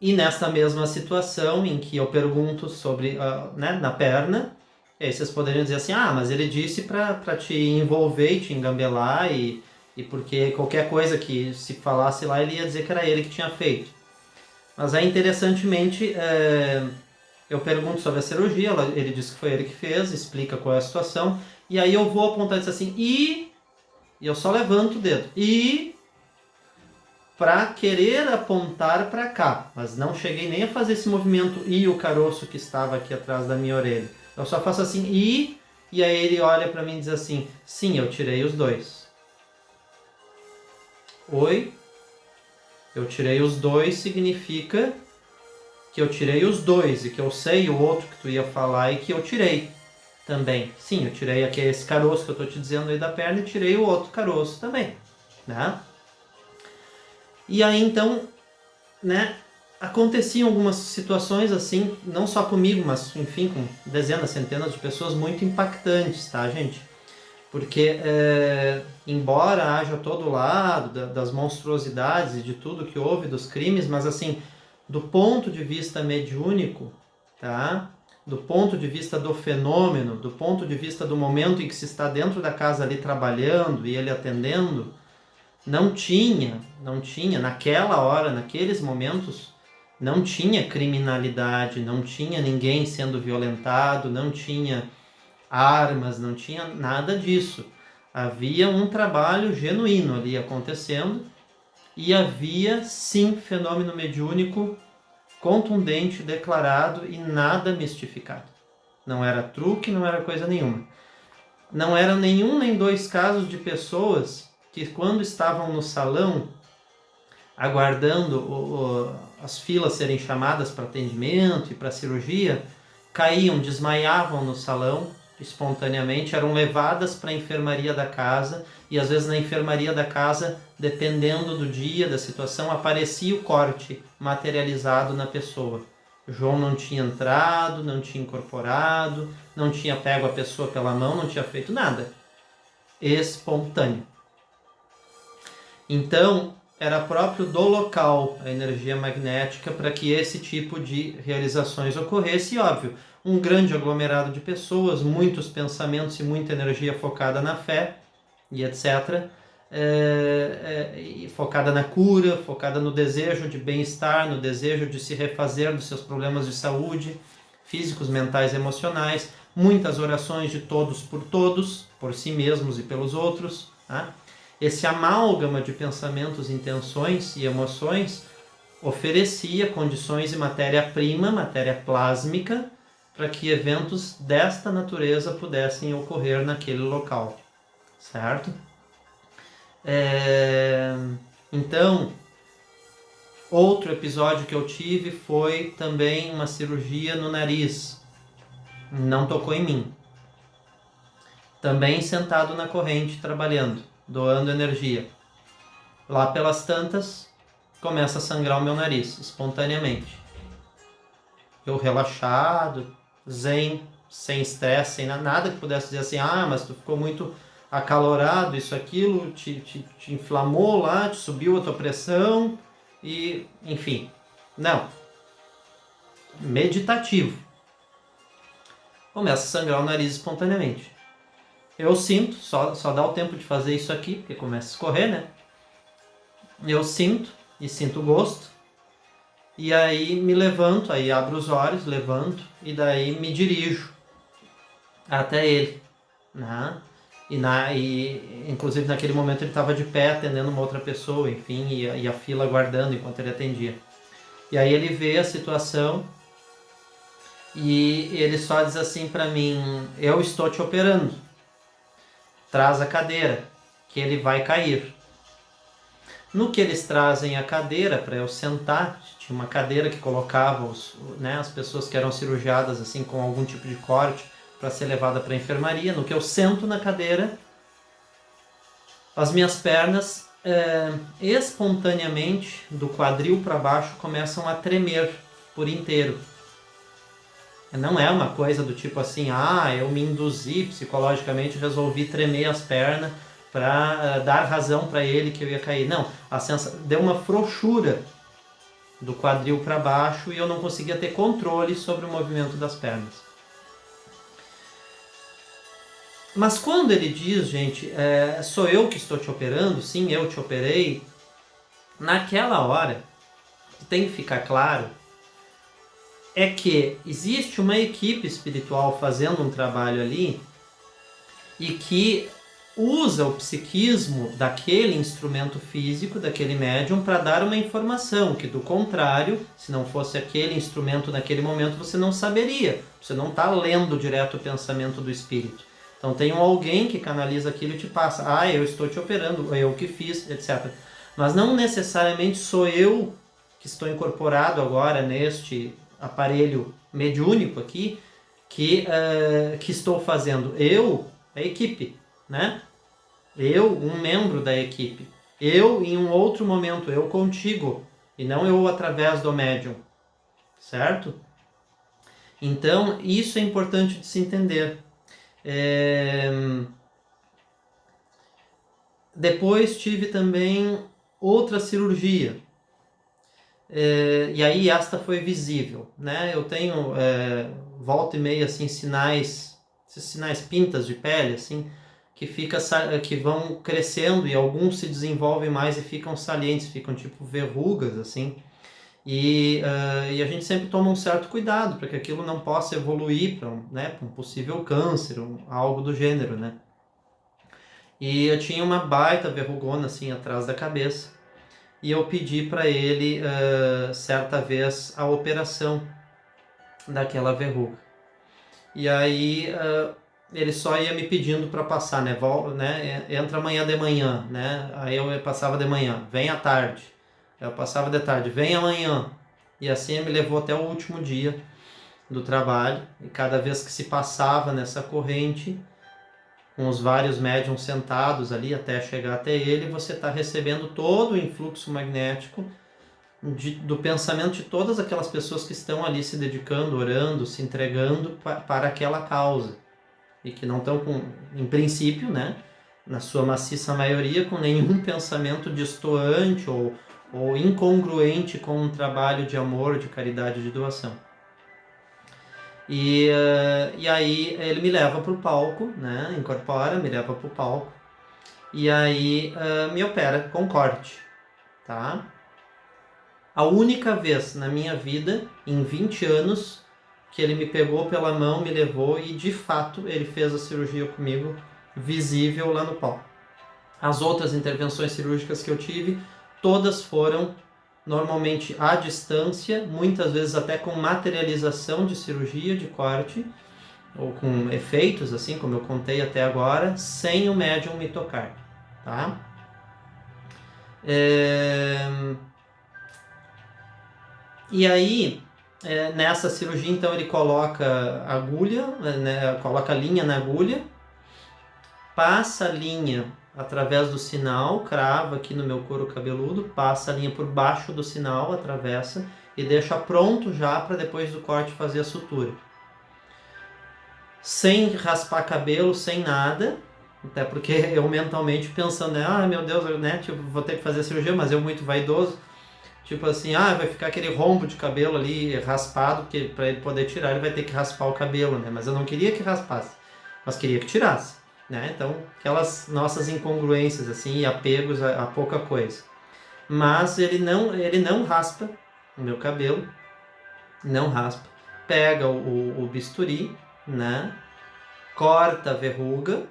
E nessa mesma situação em que eu pergunto sobre, né, na perna, e aí vocês poderiam dizer assim, mas ele disse para te envolver e te engambelar, e porque qualquer coisa que se falasse lá, ele ia dizer que era ele que tinha feito. Mas aí, interessantemente, eu pergunto sobre a cirurgia, ele diz que foi ele que fez, explica qual é a situação, e aí eu vou apontar e dizer assim, e eu só levanto o dedo, para querer apontar para cá, mas não cheguei nem a fazer esse movimento e o caroço que estava aqui atrás da minha orelha. Eu só faço assim, e aí ele olha para mim e diz assim, sim, eu tirei os dois. Oi? Eu tirei os dois significa que eu tirei os dois e que eu sei o outro que tu ia falar e que eu tirei também. Sim, eu tirei aqui esse caroço que eu tô te dizendo aí da perna e tirei o outro caroço também, né? E aí então, né, aconteciam algumas situações assim, não só comigo, mas enfim, com dezenas, centenas de pessoas muito impactantes, tá, gente? Porque, embora haja todo o lado das monstruosidades e de tudo que houve, dos crimes, mas assim, do ponto de vista mediúnico, tá? Do ponto de vista do fenômeno, do ponto de vista do momento em que se está dentro da casa ali trabalhando e ele atendendo, não tinha, naquela hora, naqueles momentos, não tinha criminalidade, não tinha ninguém sendo violentado, não tinha armas, não tinha nada disso. Havia um trabalho genuíno ali acontecendo e havia, sim, fenômeno mediúnico contundente, declarado e nada mistificado. Não era truque, não era coisa nenhuma. Não eram nenhum nem dois casos de pessoas que, quando estavam no salão, aguardando as filas serem chamadas para atendimento e para cirurgia, caíam, desmaiavam no salão espontaneamente, eram levadas para a enfermaria da casa e às vezes na enfermaria da casa, dependendo do dia, da situação, aparecia o corte materializado na pessoa. João não tinha entrado, não tinha incorporado, não tinha pego a pessoa pela mão, não tinha feito nada. Espontâneo. Então, era próprio do local a energia magnética para que esse tipo de realizações ocorresse. E óbvio, um grande aglomerado de pessoas, muitos pensamentos e muita energia focada na fé e etc. Focada na cura, focada no desejo de bem-estar, no desejo de se refazer dos seus problemas de saúde, físicos, mentais, emocionais. Muitas orações de todos, por si mesmos e pelos outros, tá? Esse amálgama de pensamentos, intenções e emoções oferecia condições e matéria-prima, matéria plásmica, para que eventos desta natureza pudessem ocorrer naquele local, certo? Então, outro episódio que eu tive foi também uma cirurgia no nariz. Não tocou em mim. Também sentado na corrente, trabalhando, doando energia. Lá pelas tantas, começa a sangrar o meu nariz, espontaneamente. Eu relaxado, zen, sem estresse, sem nada que pudesse dizer assim, mas tu ficou muito acalorado, isso, aquilo, te inflamou lá, te subiu a tua pressão, e, enfim. Não. Meditativo. Começa a sangrar o nariz espontaneamente. Eu sinto, só dá o tempo de fazer isso aqui, porque começa a escorrer, né? Eu sinto, e sinto o gosto, e aí me levanto, aí abro os olhos, levanto, e daí me dirijo até ele, né? inclusive naquele momento ele estava de pé atendendo uma outra pessoa, enfim, e a fila aguardando enquanto ele atendia. E aí ele vê a situação e ele só diz assim para mim: eu estou te operando, traz a cadeira, que ele vai cair. No que eles trazem a cadeira para eu sentar, tinha uma cadeira que colocava as pessoas que eram cirurgiadas assim com algum tipo de corte para ser levada para a enfermaria. No que eu sento na cadeira, as minhas pernas espontaneamente, do quadril para baixo, começam a tremer por inteiro. Não é uma coisa do tipo assim, eu me induzi psicologicamente, resolvi tremer as pernas para dar razão para ele que eu ia cair. Não, deu uma frouxura do quadril para baixo e eu não conseguia ter controle sobre o movimento das pernas. Mas quando ele diz, gente, sou eu que estou te operando, sim, eu te operei, naquela hora, tem que ficar claro, é que existe uma equipe espiritual fazendo um trabalho ali e que usa o psiquismo daquele instrumento físico, daquele médium, para dar uma informação que, do contrário, se não fosse aquele instrumento naquele momento, você não saberia. Você não está lendo direto o pensamento do espírito. Então tem alguém que canaliza aquilo e te passa. Eu estou te operando, eu que fiz, etc. Mas não necessariamente sou eu que estou incorporado agora neste aparelho mediúnico aqui, que estou fazendo. A equipe, né? Eu, um membro da equipe. Eu, em um outro momento, eu contigo. E não eu através do médium. Certo? Então, isso é importante de se entender. Depois tive também outra cirurgia. E aí esta foi visível, né? Eu tenho volta e meia assim esses sinais pintas de pele assim que vão crescendo e alguns se desenvolvem mais e ficam salientes, ficam tipo verrugas assim. E a gente sempre toma um certo cuidado para que aquilo não possa evoluir para um possível câncer, algo do gênero, né? E eu tinha uma baita verrugona assim atrás da cabeça. E eu pedi para ele, certa vez, a operação daquela verruga. E aí ele só ia me pedindo para passar, né? Entra amanhã de manhã, né? Aí eu passava de manhã, vem à tarde. Aí eu passava de tarde, vem amanhã. E assim ele me levou até o último dia do trabalho. E cada vez que se passava nessa corrente, com os vários médiums sentados ali até chegar até ele, você está recebendo todo o influxo magnético do pensamento de todas aquelas pessoas que estão ali se dedicando, orando, se entregando para aquela causa. E que não estão em princípio, né, na sua maciça maioria, com nenhum pensamento destoante ou incongruente com um trabalho de amor, de caridade, de doação. E aí ele me leva para o palco, né, incorpora, me leva para o palco, e aí me opera com corte, tá? A única vez na minha vida, em 20 anos, que ele me pegou pela mão, me levou e de fato ele fez a cirurgia comigo, visível lá no palco. As outras intervenções cirúrgicas que eu tive, todas foram normalmente à distância, muitas vezes até com materialização de cirurgia, de corte, ou com efeitos, assim como eu contei até agora, sem o médium me tocar, tá? E aí, nessa cirurgia, então, ele coloca agulha, né, coloca linha na agulha, passa a linha através do sinal, crava aqui no meu couro cabeludo, passa a linha por baixo do sinal, atravessa e deixa pronto já para depois do corte fazer a sutura. Sem raspar cabelo, sem nada, até porque eu mentalmente pensando, meu Deus, né, tipo, vou ter que fazer a cirurgia, mas eu muito vaidoso. Tipo assim, vai ficar aquele rombo de cabelo ali raspado, porque para ele poder tirar ele vai ter que raspar o cabelo, né? Mas eu não queria que raspasse, mas queria que tirasse, né? Então, aquelas nossas incongruências assim e apegos a pouca coisa. Mas ele não raspa o meu cabelo, não raspa. Pega o bisturi, né? Corta a verruga,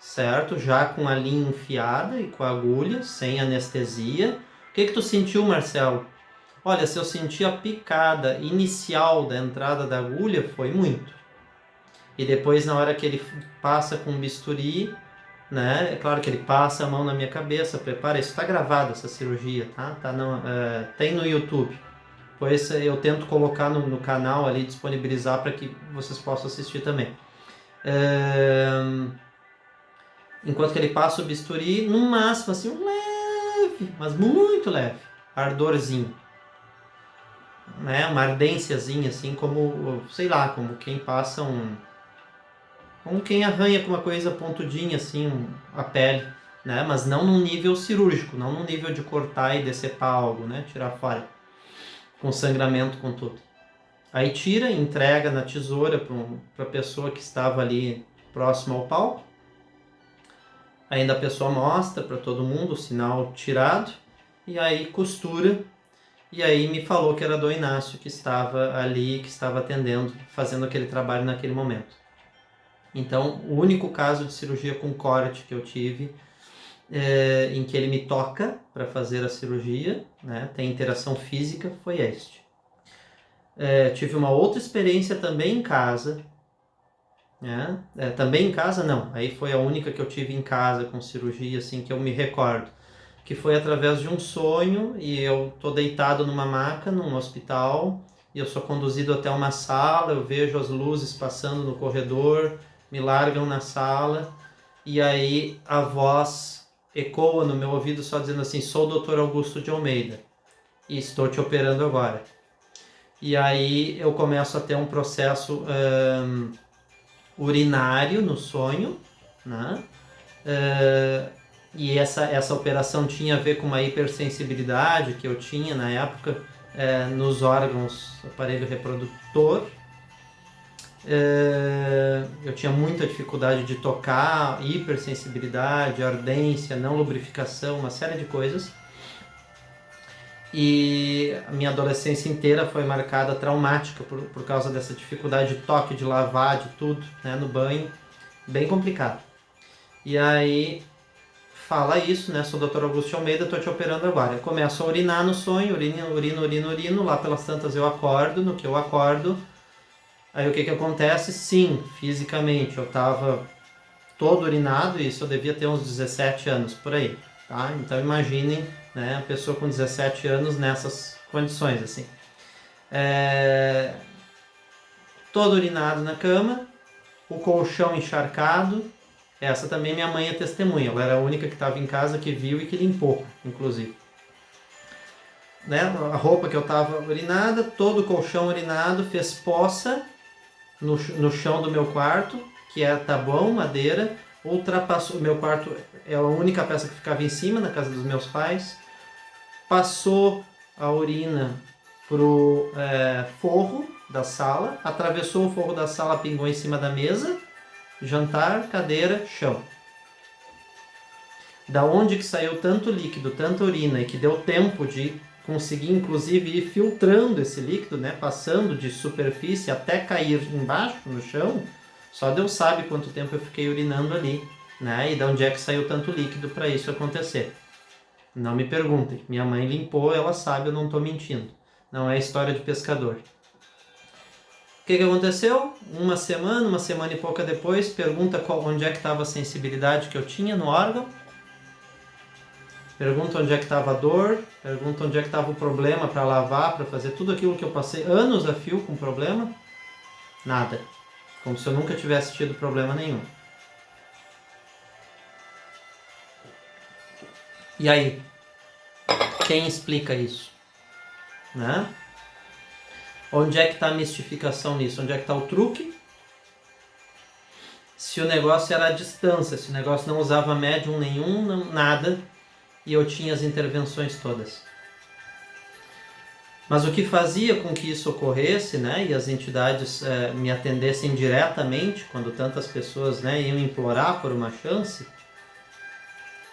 certo? Já com a linha enfiada e com a agulha, sem anestesia. O que tu sentiu, Marcelo? Olha, se eu senti a picada inicial da entrada da agulha, foi muito. E depois, na hora que ele passa com o bisturi, né? É claro que ele passa a mão na minha cabeça, prepara. Isso está gravado, essa cirurgia, tá? Tem no YouTube. Pois eu tento colocar no canal ali, disponibilizar para que vocês possam assistir também. Enquanto que ele passa o bisturi, no máximo assim, um leve, mas muito leve, ardorzinho, né? Uma ardênciazinha, assim, como, sei lá, como quem passa como quem arranha com uma coisa pontudinha, assim, a pele, né? Mas não num nível cirúrgico, não num nível de cortar e decepar algo, né? Tirar fora, com sangramento, com tudo. Aí tira, entrega na tesoura para a pessoa que estava ali próximo ao palco. Ainda a pessoa mostra para todo mundo o sinal tirado e aí costura. E aí me falou que era do Inácio que estava ali, que estava atendendo, fazendo aquele trabalho naquele momento. Então, o único caso de cirurgia com corte que eu tive, em que ele me toca para fazer a cirurgia, né, tem interação física, foi este. Tive uma outra experiência também em casa, né? Também em casa não, aí foi a única que eu tive em casa com cirurgia, assim, que eu me recordo, que foi através de um sonho, e eu tô deitado numa maca, num hospital, e eu sou conduzido até uma sala, eu vejo as luzes passando no corredor, me largam na sala, e aí a voz ecoa no meu ouvido só dizendo assim: sou o Dr. Augusto de Almeida, e estou te operando agora. E aí eu começo a ter um processo urinário no sonho, né? E essa operação tinha a ver com uma hipersensibilidade que eu tinha na época nos órgãos do aparelho reprodutor. Eu tinha muita dificuldade de tocar, hipersensibilidade, ardência, não lubrificação, uma série de coisas. E a minha adolescência inteira foi marcada traumática por causa dessa dificuldade de toque, de lavar, de tudo, né, no banho, bem complicado. E aí fala isso, né, sou o Dr. Augusto Almeida, estou te operando agora. Eu começo a urinar no sonho, urino, lá pelas tantas eu acordo, no que eu acordo, aí o que acontece? Sim, fisicamente eu estava todo urinado, isso eu devia ter uns 17 anos, por aí, tá? Então imaginem, né, a pessoa com 17 anos nessas condições, assim. Todo urinado na cama, o colchão encharcado. Essa também minha mãe é testemunha, ela era a única que estava em casa que viu e que limpou, inclusive. Né? A roupa que eu estava urinada, todo o colchão urinado, fez poça no chão do meu quarto, que é tabuão, madeira, ultrapassou, o meu quarto é a única peça que ficava em cima, na casa dos meus pais, passou a urina pro forro da sala, atravessou o forro da sala, pingou em cima da mesa, jantar, cadeira, chão. Da onde que saiu tanto líquido, tanta urina, e que deu tempo de conseguir, inclusive, ir filtrando esse líquido, né, passando de superfície até cair embaixo, no chão, só Deus sabe quanto tempo eu fiquei urinando ali, né, e de onde é que saiu tanto líquido para isso acontecer. Não me perguntem, minha mãe limpou, ela sabe, eu não estou mentindo. Não é história de pescador. O que aconteceu? Uma semana e pouca depois, pergunta onde é que estava a sensibilidade que eu tinha no órgão. Pergunta onde é que estava a dor, pergunta onde é que estava o problema para lavar, para fazer tudo aquilo que eu passei anos a fio com problema. Nada. Como se eu nunca tivesse tido problema nenhum. E aí? Quem explica isso? Né? Onde é que está a mistificação nisso? Onde é que está o truque? Se o negócio era a distância, se o negócio não usava médium nenhum, nada, e eu tinha as intervenções todas. Mas o que fazia com que isso ocorresse, né, e as entidades me atendessem diretamente, quando tantas pessoas, né, iam implorar por uma chance,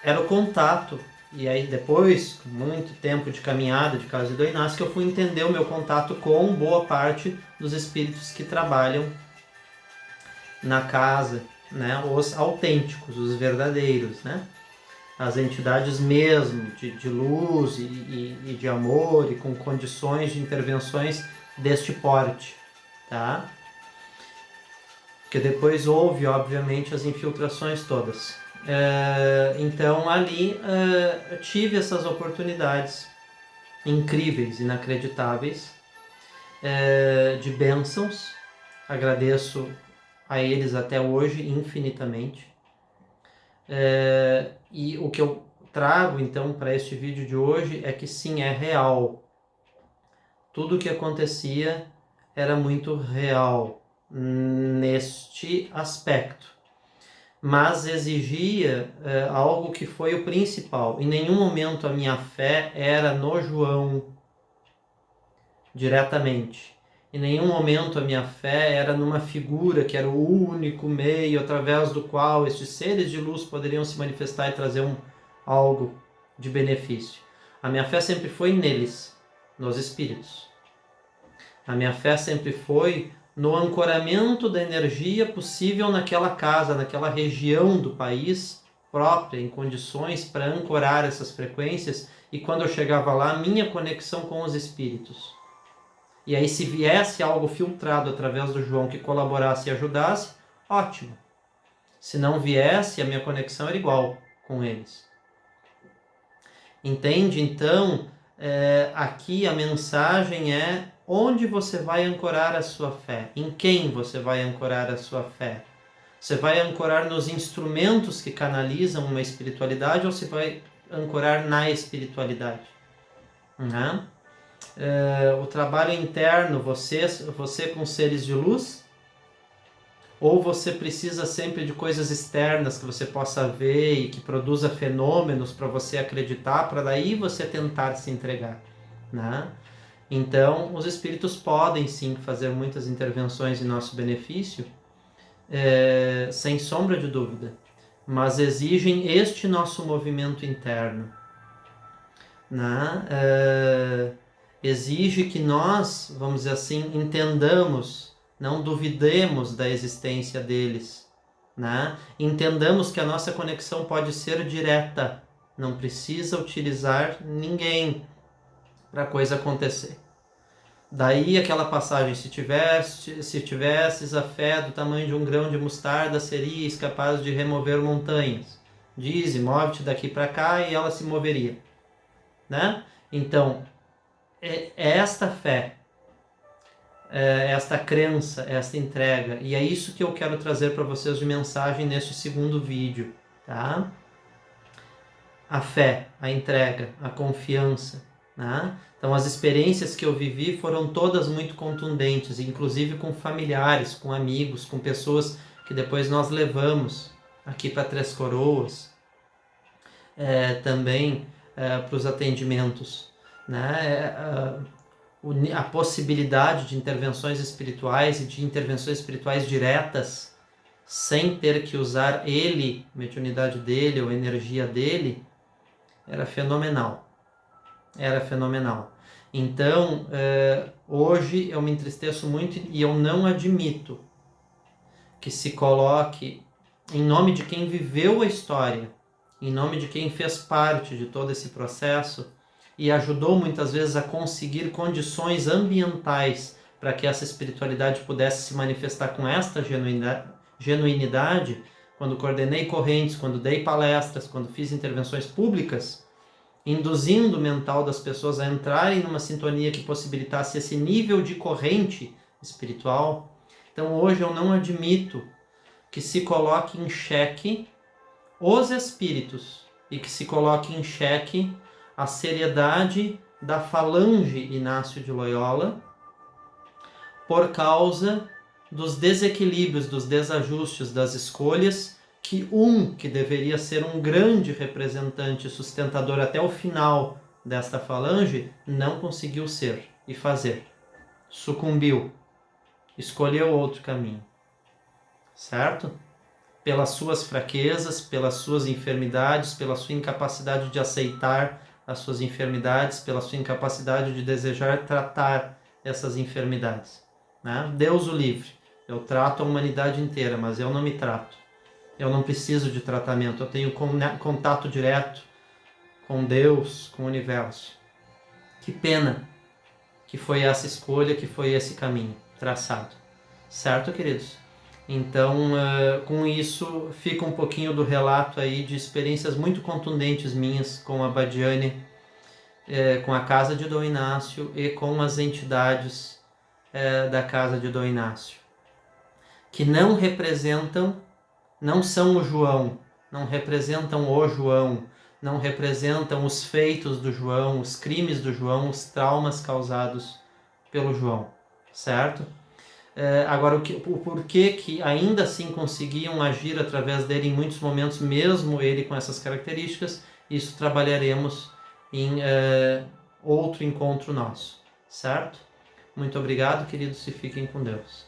era o contato. E aí depois, com muito tempo de caminhada de casa do Inácio, que eu fui entender o meu contato com boa parte dos espíritos que trabalham na casa. né? Os autênticos, os verdadeiros, né? As entidades mesmo de luz e de amor e com condições de intervenções deste porte, tá? Porque depois houve, obviamente, as infiltrações todas. Então ali tive essas oportunidades incríveis, inacreditáveis, de bênçãos. Agradeço a eles até hoje infinitamente. E o que eu trago então para este vídeo de hoje é que sim, é real. Tudo o que acontecia era muito real neste aspecto, mas exigia algo que foi o principal. Em nenhum momento a minha fé era no João diretamente. Em nenhum momento a minha fé era numa figura que era o único meio através do qual estes seres de luz poderiam se manifestar e trazer algo de benefício. A minha fé sempre foi neles, nos espíritos. A minha fé sempre foi no ancoramento da energia possível naquela casa, naquela região do país própria, em condições para ancorar essas frequências, e quando eu chegava lá, minha conexão com os espíritos. E aí, se viesse algo filtrado através do João que colaborasse e ajudasse, ótimo. Se não viesse, a minha conexão era igual com eles. Entende? Então, aqui a mensagem é onde você vai ancorar a sua fé, em quem você vai ancorar a sua fé. Você vai ancorar nos instrumentos que canalizam uma espiritualidade ou você vai ancorar na espiritualidade? Né? O trabalho interno, você com seres de luz, ou você precisa sempre de coisas externas que você possa ver e que produza fenômenos para você acreditar, para daí você tentar se entregar, né? Então, os espíritos podem sim fazer muitas intervenções em nosso benefício, sem sombra de dúvida, mas exigem este nosso movimento interno, né? Exige que nós, vamos dizer assim, entendamos, não duvidemos da existência deles, né? Entendamos que a nossa conexão pode ser direta, não precisa utilizar ninguém para a coisa acontecer. Daí aquela passagem, se tivesses a fé do tamanho de um grão de mostarda, serias capaz de remover montanhas. Dize, move-te daqui para cá e ela se moveria, né? Então, é esta fé, esta crença, esta entrega. E é isso que eu quero trazer para vocês de mensagem neste segundo vídeo, tá? A fé, a entrega, a confiança, né? Então as experiências que eu vivi foram todas muito contundentes, inclusive com familiares, com amigos, com pessoas que depois nós levamos aqui para Três Coroas, também para os atendimentos, né? A possibilidade de intervenções espirituais e de intervenções espirituais diretas, sem ter que usar ele, a mediunidade dele ou a energia dele, era fenomenal. Era fenomenal. Então, hoje eu me entristeço muito e eu não admito que se coloque, em nome de quem viveu a história, em nome de quem fez parte de todo esse processo e ajudou muitas vezes a conseguir condições ambientais para que essa espiritualidade pudesse se manifestar com esta genuinidade, quando coordenei correntes, quando dei palestras, quando fiz intervenções públicas, induzindo o mental das pessoas a entrarem numa sintonia que possibilitasse esse nível de corrente espiritual. Então hoje eu não admito que se coloque em xeque os espíritos e que se coloque em xeque a seriedade da falange Inácio de Loyola por causa dos desequilíbrios, dos desajustes, das escolhas que deveria ser um grande representante sustentador até o final desta falange, não conseguiu ser e fazer. Sucumbiu. Escolheu outro caminho. Certo? Pelas suas fraquezas, pelas suas enfermidades, pela sua incapacidade de aceitar as suas enfermidades, pela sua incapacidade de desejar tratar essas enfermidades. Né? Deus o livre. Eu trato a humanidade inteira, mas eu não me trato. Eu não preciso de tratamento, eu tenho contato direto com Deus, com o universo. Que pena que foi essa escolha, que foi esse caminho traçado. Certo, queridos? Então, com isso, fica um pouquinho do relato aí de experiências muito contundentes minhas com a Badiane, com a casa de Dom Inácio e com as entidades da casa de Dom Inácio, que não representam, não são o João, não representam o João, não representam os feitos do João, os crimes do João, os traumas causados pelo João, certo? Agora, o porquê que ainda assim conseguiam agir através dele em muitos momentos, mesmo ele com essas características, isso trabalharemos em outro encontro nosso, certo? Muito obrigado, queridos, e fiquem com Deus.